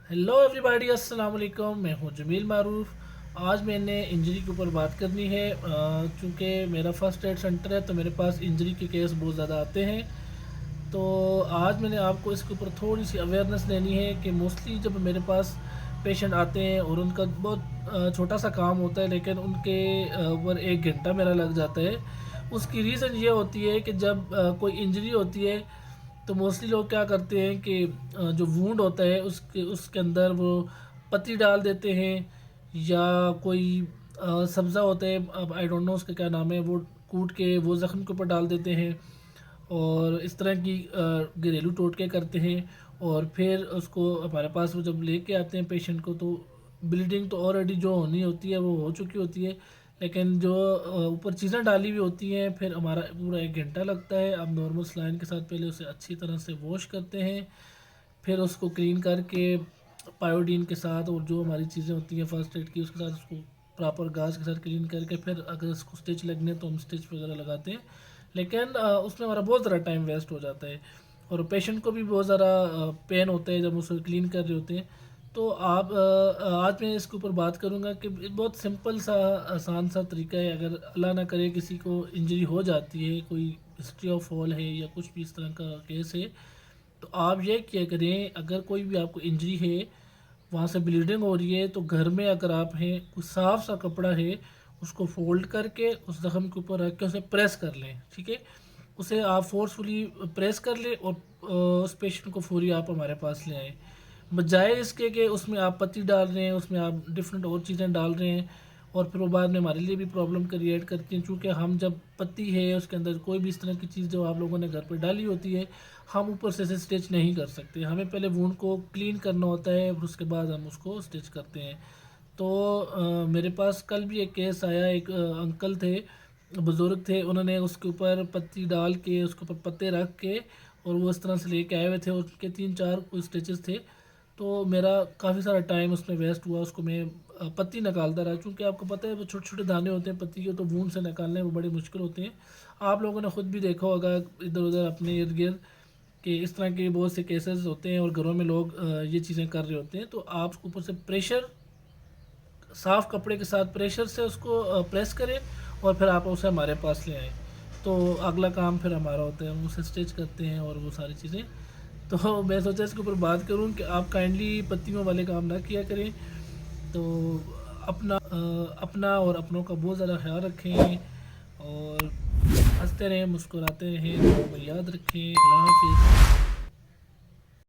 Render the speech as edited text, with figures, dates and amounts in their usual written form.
Hello everybody, अस्सलाम वालेकुम। मैं हूं जमील मारूफ। आज मैंने इंजरी के ऊपर बात करनी है। चूँकि मेरा फर्स्ट एड सेंटर है तो मेरे पास इंजरी के केस बहुत ज़्यादा आते हैं। तो आज मैंने आपको इसके ऊपर थोड़ी सी अवेयरनेस देनी है कि मोस्टली जब मेरे पास पेशेंट आते हैं और उनका बहुत छोटा सा काम होता है, लेकिन उनके ऊपर 1 घंटा मेरा लग जाता है। उसकी रीज़न ये होती है कि जब कोई इंजरी होती है तो मोस्टली लोग क्या करते हैं कि जो वूंड होता है उसके अंदर वो पत्ती डाल देते हैं, या कोई सब्ज़ा होता है, अब आई डोंट नो उसका क्या नाम है, वो कूट के वो ज़ख्म के ऊपर डाल देते हैं। और इस तरह की घरेलू टोटके करते हैं। और फिर उसको हमारे पास वो जब लेके आते हैं पेशेंट को, तो ब्लीडिंग तो ऑलरेडी जो होनी होती है वो हो चुकी होती है, लेकिन जो ऊपर चीज़ें डाली हुई होती हैं, फिर हमारा पूरा 1 घंटा लगता है। अब नॉर्मल सलाइन के साथ पहले उसे अच्छी तरह से वॉश करते हैं, फिर उसको क्लीन करके पायोडीन के साथ और जो हमारी चीज़ें होती हैं फर्स्ट एड की उसके साथ उसको प्रॉपर गाज के साथ क्लीन करके, फिर अगर उसको स्टिच लगने तो हम स्टिच वगैरह लगाते हैं। लेकिन उसमें हमारा बहुत ज़्यादा टाइम वेस्ट हो जाता है और पेशेंट को भी बहुत ज़्यादा पेन होता है जब उसे क्लीन कर रहे होते हैं। तो आप आज मैं इसके ऊपर बात करूंगा कि बहुत सिंपल सा आसान सा तरीका है। अगर अल्लाह ना करे किसी को इंजरी हो जाती है, कोई हिस्ट्री ऑफ फॉल है या कुछ भी इस तरह का केस है, तो आप ये क्या करें, अगर कोई भी आपको इंजरी है, वहाँ से ब्लीडिंग हो रही है, तो घर में अगर आप हैं, कुछ साफ सा कपड़ा है, उसको फोल्ड करके उस जख्म के ऊपर रख के उसे प्रेस कर लें। ठीक है, उसे आप फोर्सफुली प्रेस कर लें और उस पेशेंट को फौरी आप हमारे पास ले आएँ। बजाय इसके कि उसमें आप पत्ती डाल रहे हैं, उसमें आप डिफरेंट और चीज़ें डाल रहे हैं और फिर वो बाद में हमारे लिए भी प्रॉब्लम क्रिएट करती हैं। चूँकि हम जब पत्ती है उसके अंदर कोई भी इस तरह की चीज़ जो आप लोगों ने घर पर डाली होती है, हम ऊपर से स्टिच नहीं कर सकते। हमें पहले वूंड को क्लीन करना होता है और उसके बाद हम उसको स्टिच करते हैं। तो मेरे पास कल भी एक केस आया। एक अंकल थे, बुज़ुर्ग थे, उन्होंने उसके ऊपर पत्ती डाल के उसके ऊपर पत्ते रख के और वो इस तरह से लेके आए हुए थे और उनके 3-4 कोई स्टिचेस थे। तो मेरा काफ़ी सारा टाइम उसमें वेस्ट हुआ। उसको मैं पत्ती निकालता रहा, क्योंकि आपको पता है वो छोटे छोटे दाने होते हैं पत्ती के, तो वूंड से निकालने वो बड़े मुश्किल होते हैं। आप लोगों ने ख़ुद भी देखा होगा इधर उधर अपने इर्द गिर्द कि इस तरह के बहुत से केसेस होते हैं और घरों में लोग ये चीज़ें कर रहे होते हैं। तो आप उसके ऊपर से प्रेशर, साफ़ कपड़े के साथ प्रेशर से उसको प्रेस करें और फिर आप उसे हमारे पास ले आएँ। तो अगला काम फिर हमारा होता है, हम उसे स्टिच करते हैं और वो सारी चीज़ें। तो मैं सोचा इसके ऊपर बात करूं कि आप काइंडली पत्तियों वाले काम ना किया करें। तो अपना और अपनों का बहुत ज़्यादा ख्याल रखें और हंसते रहें, मुस्कुराते रहें, दुआ में याद रखें। अल्लाह हाफिज़।